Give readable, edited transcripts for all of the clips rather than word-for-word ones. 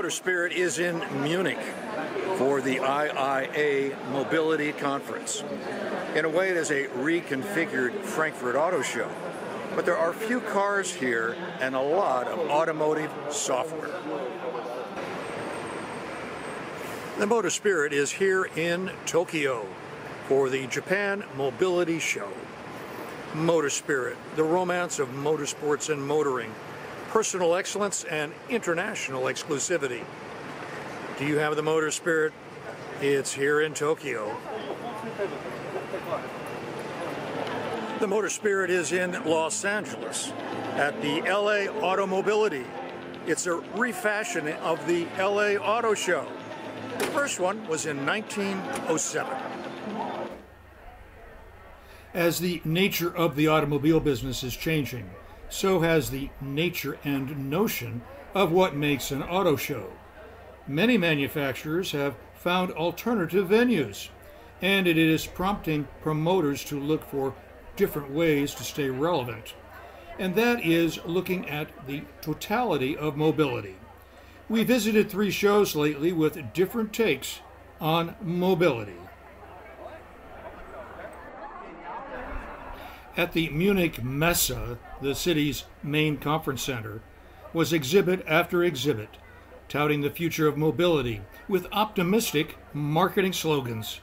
Motor Spirit is in Munich for the IIA Mobility Conference. In a way, it is a reconfigured Frankfurt Auto Show, but there are few cars here and a lot of automotive software. The Motor Spirit is here in Tokyo for the Japan Mobility Show. Motor Spirit, the romance of motorsports and motoring, personal excellence and international exclusivity. Do you have the Motor Spirit? It's here in Tokyo. The Motor Spirit is in Los Angeles at the LA Automobility. It's a refashioning of the LA Auto Show. The first one was in 1907. As the nature of the automobile business is changing, so has the nature and notion of what makes an auto show. Many manufacturers have found alternative venues, and it is prompting promoters to look for different ways to stay relevant. And that is looking at the totality of mobility. We visited 3 shows lately with different takes on mobility. At the Munich Messe, the city's main conference center, was exhibit after exhibit, touting the future of mobility with optimistic marketing slogans.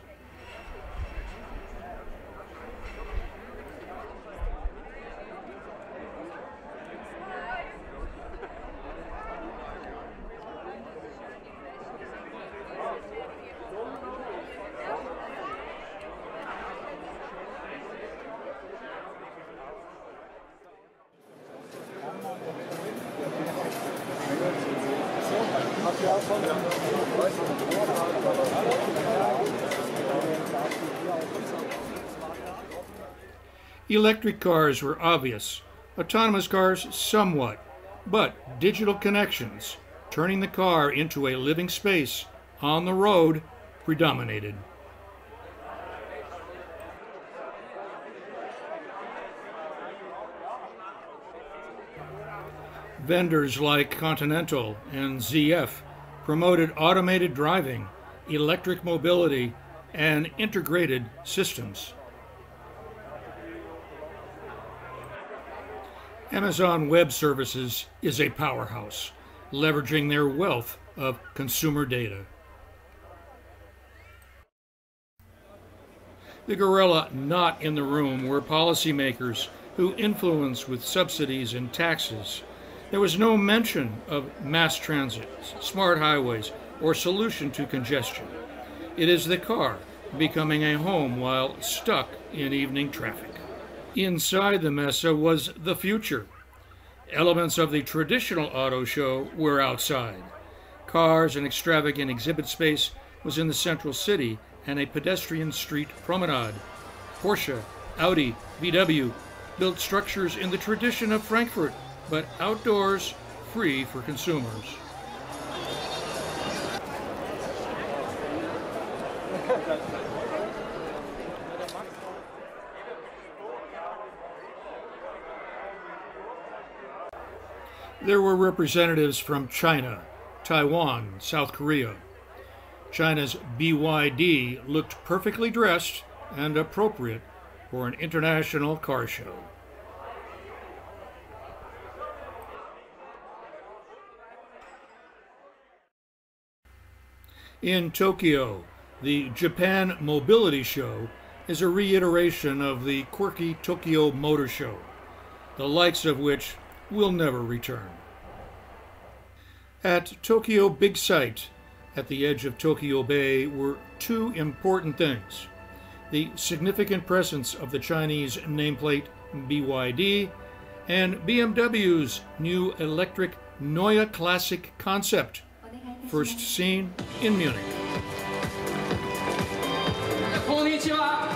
Electric cars were obvious, autonomous cars somewhat, but digital connections, turning the car into a living space on the road, predominated. Vendors like Continental and ZF promoted automated driving, electric mobility, and integrated systems. Amazon Web Services is a powerhouse, leveraging their wealth of consumer data. The gorilla not in the room were policymakers who influence with subsidies and taxes. There was no mention of mass transit, smart highways, or solution to congestion. It is the car becoming a home while stuck in evening traffic. Inside the Messe was the future. Elements of the traditional auto show were outside. Cars and extravagant exhibit space was in the central city and a pedestrian street promenade. Porsche, Audi, VW built structures in the tradition of Frankfurt, but outdoors, free for consumers. There were representatives from China, Taiwan, South Korea. China's BYD looked perfectly dressed and appropriate for an international car show. In Tokyo, the Japan Mobility Show is a reiteration of the quirky Tokyo Motor Show, the likes of which will never return. At Tokyo Big Sight, at the edge of Tokyo Bay, were 2 important things: the significant presence of the Chinese nameplate BYD and BMW's new electric Neue Classic concept, first seen in Munich. こんにちは。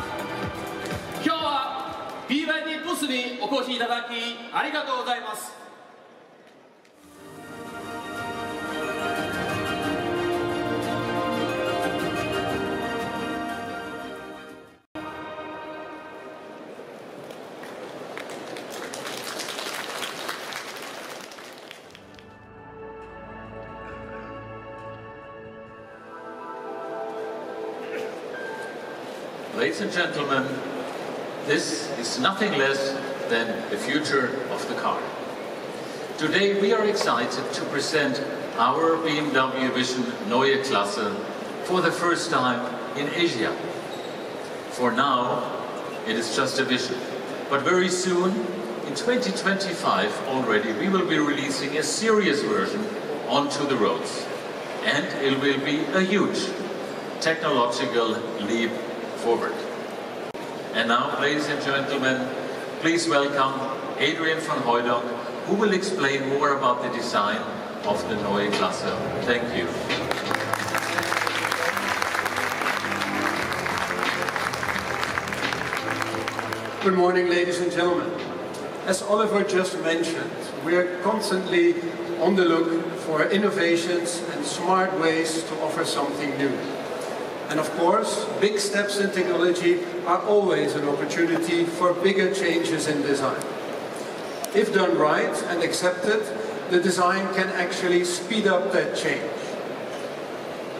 今日は BYD ブースにお越しいただきありがとうございます。Ladies and gentlemen, this is nothing less than the future of the car. Today we are excited to present our BMW Vision Neue Klasse for the first time in Asia. For now, it is just a vision, but very soon, in 2025 already, we will be releasing a serious version onto the roads. And it will be a huge technological leap forward. And now, ladies and gentlemen, please welcome Adrian van Hooydonk, who will explain more about the design of the Neue Klasse. Thank you. Good morning, ladies and gentlemen. As Oliver just mentioned, we are constantly on the look for innovations and smart ways to offer something new. And of course, big steps in technology are always an opportunity for bigger changes in design. If done right and accepted, the design can actually speed up that change.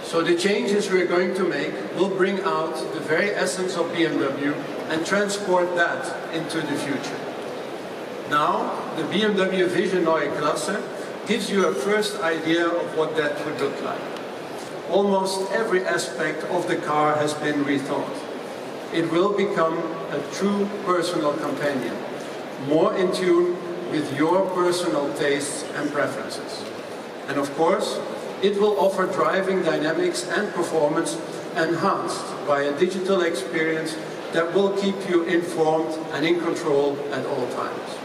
So the changes we're going to make will bring out the very essence of BMW and transport that into the future. Now, the BMW Vision Neue Klasse gives you a first idea of what that would look like. Almost every aspect of the car has been rethought. It will become a true personal companion, more in tune with your personal tastes and preferences. And of course, it will offer driving dynamics and performance enhanced by a digital experience that will keep you informed and in control at all times.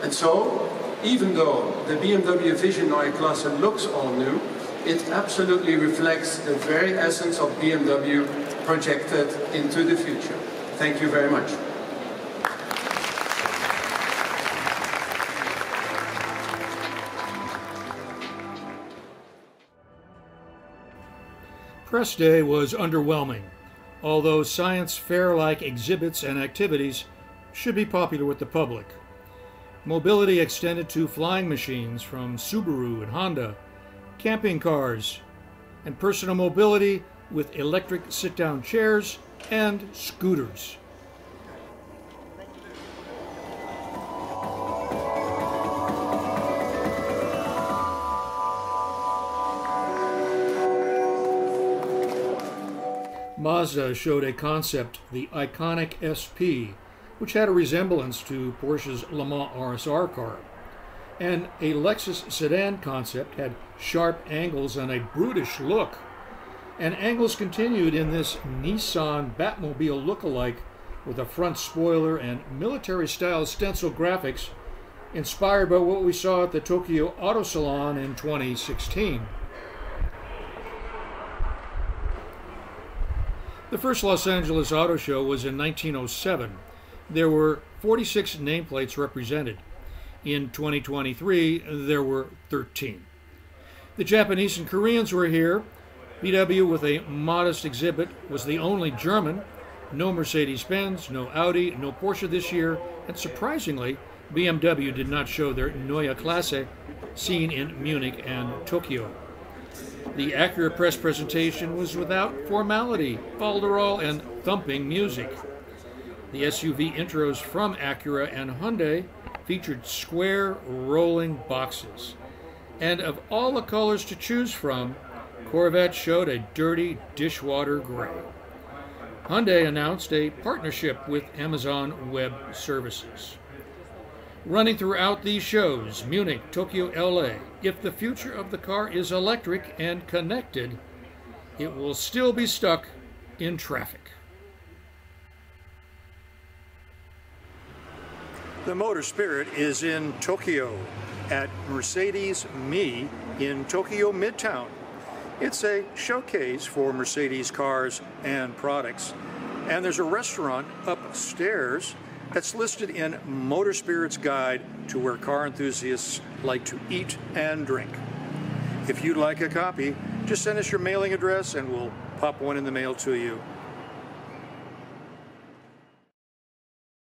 And so, even though the BMW Vision Neue Klasse looks all new, it absolutely reflects the very essence of BMW projected into the future. Thank you very much. Press day was underwhelming, although science fair-like exhibits and activities should be popular with the public. Mobility extended to flying machines from Subaru and Honda, camping cars, and personal mobility with electric sit-down chairs and scooters. Mazda showed a concept, the iconic SP, which had a resemblance to Porsche's Le Mans RSR car. And a Lexus sedan concept had sharp angles and a brutish look. And angles continued in this Nissan Batmobile look-alike with a front spoiler and military-style stencil graphics inspired by what we saw at the Tokyo Auto Salon in 2016. The first Los Angeles Auto Show was in 1907. There were 46 nameplates represented. In 2023, there were 13. The Japanese and Koreans were here. VW, with a modest exhibit, was the only German. No Mercedes-Benz, no Audi, no Porsche this year, and surprisingly, BMW did not show their Neue Klasse, seen in Munich and Tokyo. The Acura press presentation was without formality, falderall, and thumping music. The SUV intros from Acura and Hyundai featured square, rolling boxes. And of all the colors to choose from, Corvette showed a dirty dishwater gray. Hyundai announced a partnership with Amazon Web Services. Running throughout these shows, Munich, Tokyo, LA, if the future of the car is electric and connected, it will still be stuck in traffic. The Motor Spirit is in Tokyo at Mercedes Me in Tokyo Midtown. It's a showcase for Mercedes cars and products. And there's a restaurant upstairs that's listed in Motor Spirit's guide to where car enthusiasts like to eat and drink. If you'd like a copy, just send us your mailing address and we'll pop one in the mail to you.